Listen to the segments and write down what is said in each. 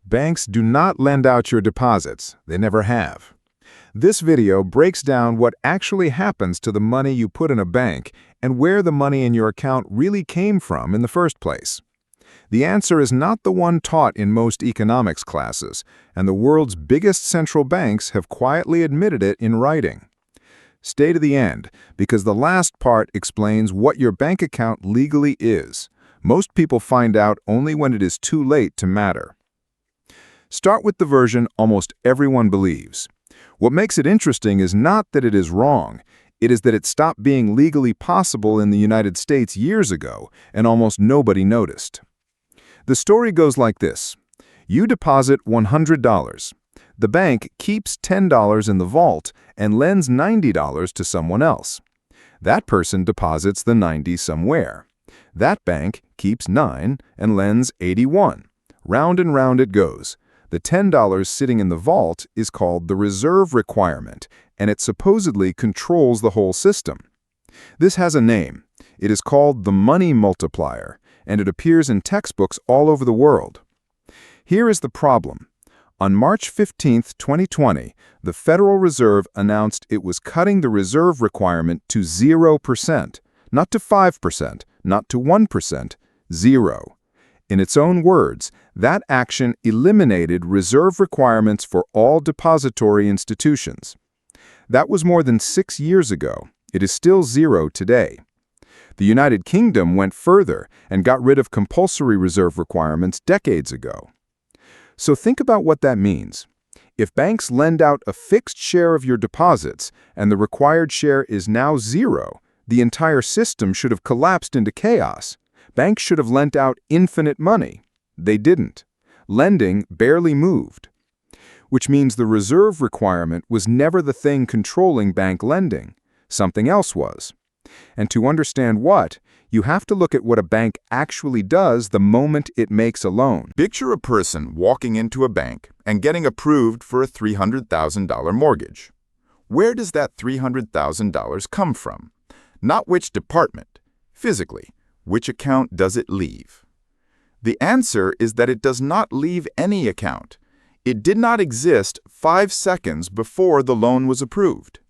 Banks do not lend out your deposits. They never have. This video breaks down what actually happens to the money you put in a bank and where the money in your account really came from in the first place. The answer is not the one taught in most economics classes, and the world's biggest central banks have quietly admitted it in writing. Stay to the end, because the last part explains what your bank account legally is. Most people find out only when it is too late to matter. Start with the version almost everyone believes. What makes it interesting is not that it is wrong, it is that it stopped being legally possible in the United States years ago, and almost nobody noticed. The story goes like this. You deposit $100. The bank keeps $10 in the vault and lends $90 to someone else. That person deposits the $90 somewhere. That bank keeps $9 and lends $81. Round and round it goes. The $10 sitting in the vault is called the reserve requirement, and it supposedly controls the whole system. This has a name. It is called the money multiplier, and it appears in textbooks all over the world. Here is the problem. On March 15, 2020, the Federal Reserve announced it was cutting the reserve requirement to 0%, not to 5%, not to 1%, 0. In its own words, that action eliminated reserve requirements for all depository institutions. That was more than 6 years ago. It is still 0 today. The United Kingdom went further and got rid of compulsory reserve requirements decades ago. So think about what that means. If banks lend out a fixed share of your deposits and the required share is now 0, the entire system should have collapsed into chaos. Banks should have lent out infinite money. They didn't. Lending barely moved. Which means the reserve requirement was never the thing controlling bank lending. Something else was. And to understand what, you have to look at what a bank actually does the moment it makes a loan. Picture a person walking into a bank and getting approved for a $300,000 mortgage. Where does that $300,000 come from? Not which department. Physically, which account does it leave? The answer is that it does not leave any account. It did not exist 5 seconds before the loan was approved.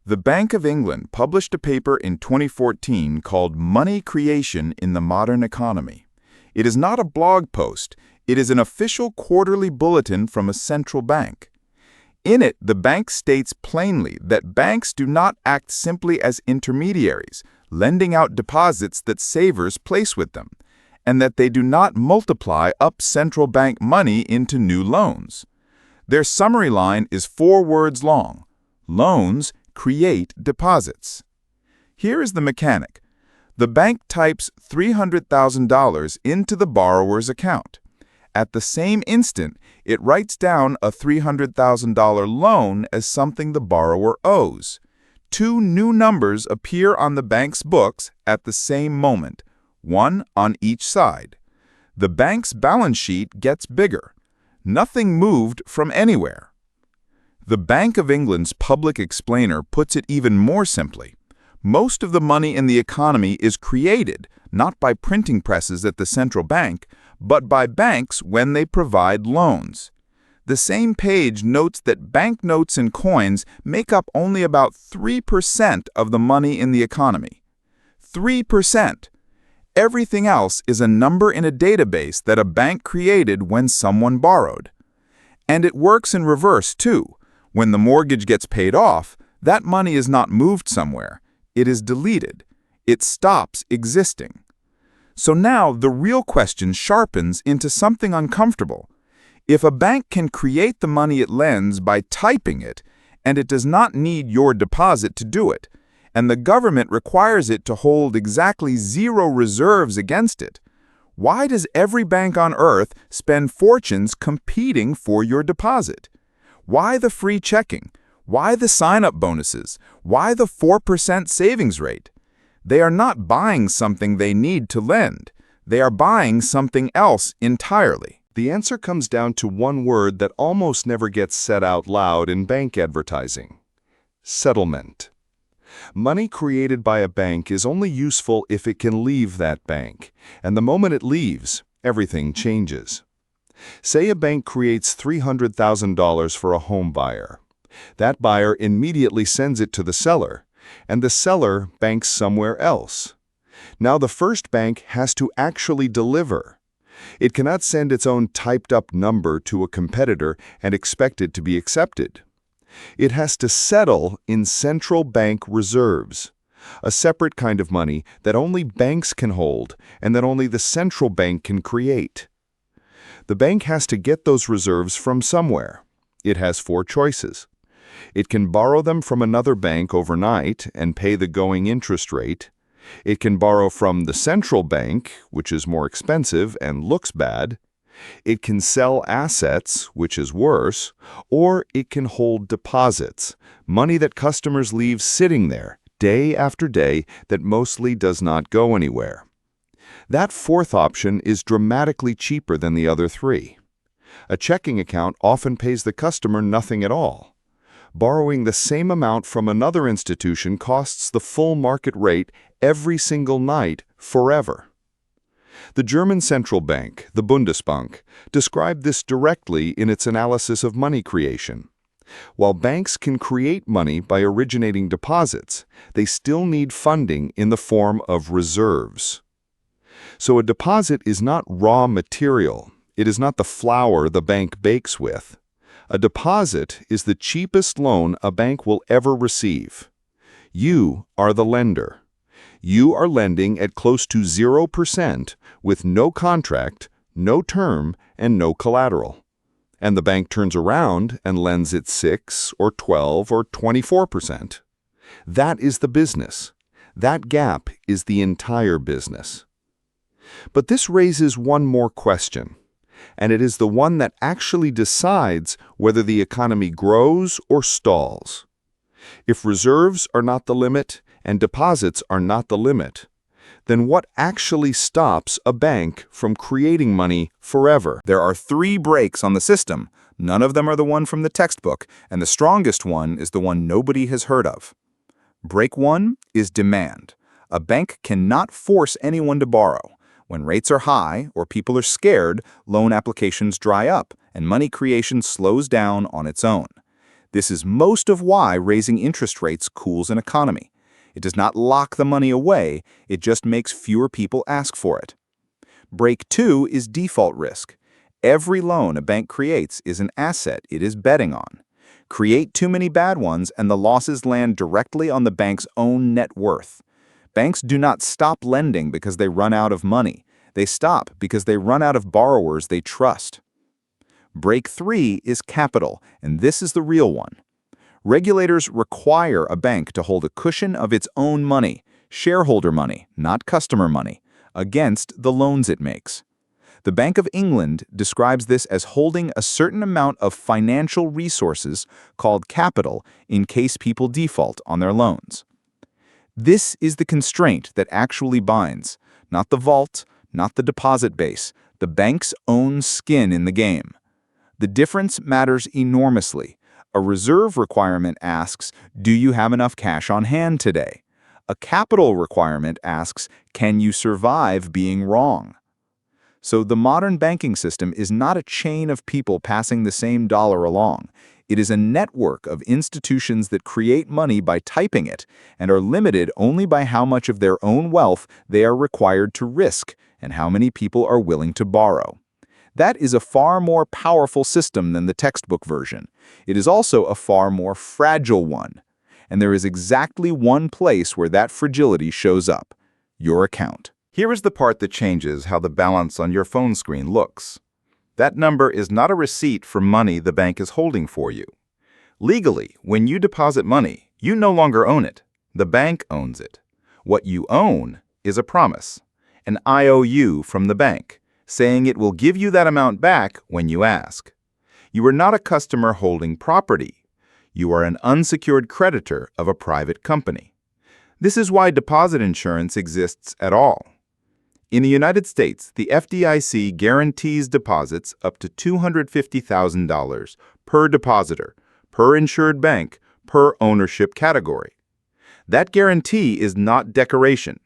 The Bank of England published a paper in 2014 called Money Creation in the Modern Economy. It is not a blog post. It is an official quarterly bulletin from a central bank. In it, the bank states plainly that banks do not act simply as intermediaries, lending out deposits that savers place with them, and that they do not multiply up central bank money into new loans. Their summary line is 4 words long. Loans create deposits. Here is the mechanic. The bank types $300,000 into the borrower's account. At the same instant, it writes down a $300,000 loan as something the borrower owes. 2 new numbers appear on the bank's books at the same moment, one on each side. The bank's balance sheet gets bigger. Nothing moved from anywhere. The Bank of England's public explainer puts it even more simply. Most of the money in the economy is created not by printing presses at the central bank, but by banks when they provide loans. The same page notes that banknotes and coins make up only about 3% of the money in the economy. 3%. Everything else is a number in a database that a bank created when someone borrowed. And it works in reverse, too. When the mortgage gets paid off, that money is not moved somewhere. It is deleted. It stops existing. So now the real question sharpens into something uncomfortable. If a bank can create the money it lends by typing it, and it does not need your deposit to do it, and the government requires it to hold exactly 0 reserves against it, why does every bank on earth spend fortunes competing for your deposit? Why the free checking? Why the sign-up bonuses? Why the 4% savings rate? They are not buying something they need to lend. They are buying something else entirely. The answer comes down to one word that almost never gets said out loud in bank advertising: settlement. Money created by a bank is only useful if it can leave that bank, and the moment it leaves, everything changes. Say a bank creates $300,000 for a home buyer. That buyer immediately sends it to the seller, and the seller banks somewhere else. Now the first bank has to actually deliver. It cannot send its own typed-up number to a competitor and expect it to be accepted. It has to settle in central bank reserves, a separate kind of money that only banks can hold and that only the central bank can create. The bank has to get those reserves from somewhere. It has 4 choices. It can borrow them from another bank overnight and pay the going interest rate. It can borrow from the central bank, which is more expensive and looks bad. It can sell assets, which is worse, or it can hold deposits, money that customers leave sitting there day after day that mostly does not go anywhere. That 4th option is dramatically cheaper than the other 3. A checking account often pays the customer nothing at all. Borrowing the same amount from another institution costs the full market rate every single night forever. The German central bank, the Bundesbank, described this directly in its analysis of money creation. While banks can create money by originating deposits, they still need funding in the form of reserves. So a deposit is not raw material. It is not the flour the bank bakes with. A deposit is the cheapest loan a bank will ever receive. You are the lender. You are lending at close to 0% with no contract, no term, and no collateral. And the bank turns around and lends it 6 or 12 or 24%. That is the business. That gap is the entire business. But this raises one more question, and it is the one that actually decides whether the economy grows or stalls. If reserves are not the limit and deposits are not the limit, then what actually stops a bank from creating money forever? There are 3 brakes on the system. None of them are the one from the textbook, and the strongest one is the one nobody has heard of. Brake 1 is demand. A bank cannot force anyone to borrow. When rates are high or people are scared, loan applications dry up and money creation slows down on its own. This is most of why raising interest rates cools an economy. It does not lock the money away, it just makes fewer people ask for it. Brake 2 is default risk. Every loan a bank creates is an asset it is betting on. Create too many bad ones and the losses land directly on the bank's own net worth. Banks do not stop lending because they run out of money. They stop because they run out of borrowers they trust. Brake 3 is capital, and this is the real one. Regulators require a bank to hold a cushion of its own money, shareholder money, not customer money, against the loans it makes. The Bank of England describes this as holding a certain amount of financial resources called capital in case people default on their loans. This is the constraint that actually binds, not the vault, not the deposit base, the bank's own skin in the game. The difference matters enormously. A reserve requirement asks, do you have enough cash on hand today? A capital requirement asks, can you survive being wrong? So the modern banking system is not a chain of people passing the same dollar along. It is a network of institutions that create money by typing it and are limited only by how much of their own wealth they are required to risk and how many people are willing to borrow. That is a far more powerful system than the textbook version. It is also a far more fragile one. And there is exactly one place where that fragility shows up: your account. Here is the part that changes how the balance on your phone screen looks. That number is not a receipt for money the bank is holding for you. Legally, when you deposit money, you no longer own it. The bank owns it. What you own is a promise, an IOU from the bank, saying it will give you that amount back when you ask. You are not a customer holding property. You are an unsecured creditor of a private company. This is why deposit insurance exists at all. In the United States, the FDIC guarantees deposits up to $250,000 per depositor, per insured bank, per ownership category. That guarantee is not decoration.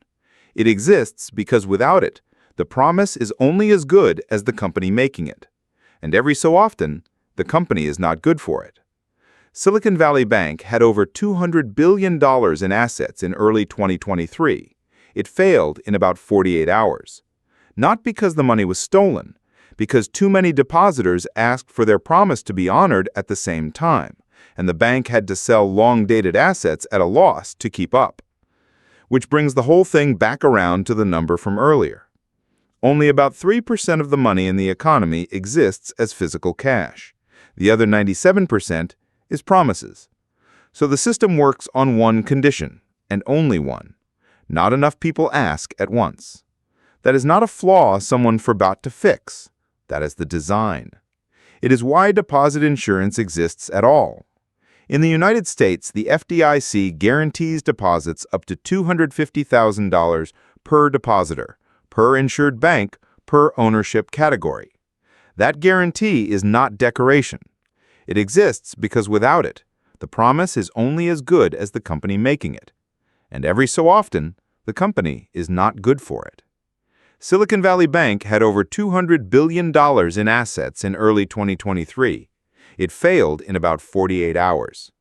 It exists because without it, the promise is only as good as the company making it. and every so often, the company is not good for it. Silicon Valley Bank had over $200 billion in assets in early 2023. It failed in about 48 hours. Not because the money was stolen, because too many depositors asked for their promise to be honored at the same time, and the bank had to sell long-dated assets at a loss to keep up. Which brings the whole thing back around to the number from earlier. Only about 3% of the money in the economy exists as physical cash. The other 97% is promises. So the system works on one condition, and only one. Not enough people ask at once. That is not a flaw someone forgot to fix. That is the design. It is why deposit insurance exists at all. In the United States, the FDIC guarantees deposits up to $250,000 per depositor, per insured bank, per ownership category. That guarantee is not decoration. It exists because without it, the promise is only as good as the company making it. And every so often, the company is not good for it. Silicon Valley Bank had over $200 billion in assets in early 2023. It failed in about 48 hours.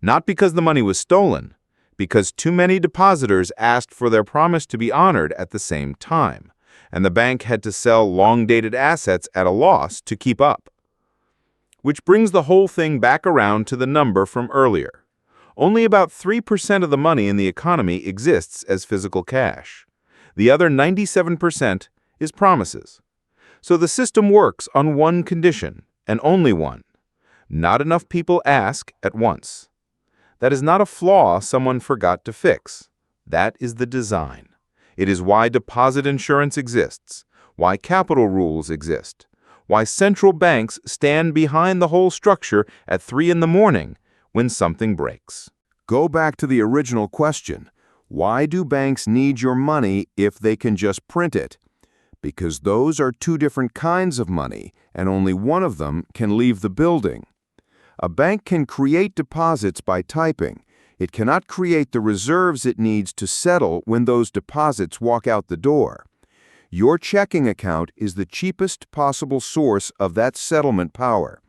Not because the money was stolen, because too many depositors asked for their promise to be honored at the same time, and the bank had to sell long-dated assets at a loss to keep up. Which brings the whole thing back around to the number from earlier. Only about 3% of the money in the economy exists as physical cash. The other 97% is promises. So the system works on one condition, and only one. Not enough people ask at once. That is not a flaw someone forgot to fix. That is the design. It is why deposit insurance exists, why capital rules exist, why central banks stand behind the whole structure at 3 in the morning when something breaks. Go back to the original question. Why do banks need your money if they can just print it? Because those are two different kinds of money, and only one of them can leave the building. A bank can create deposits by typing. It cannot create the reserves it needs to settle when those deposits walk out the door. Your checking account is the cheapest possible source of that settlement power.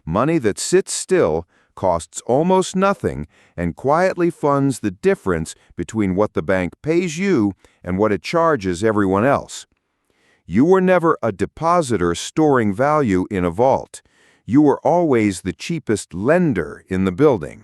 Money that sits still, costs almost nothing, and quietly funds the difference between what the bank pays you and what it charges everyone else. You were never a depositor storing value in a vault. You were always the cheapest lender in the building.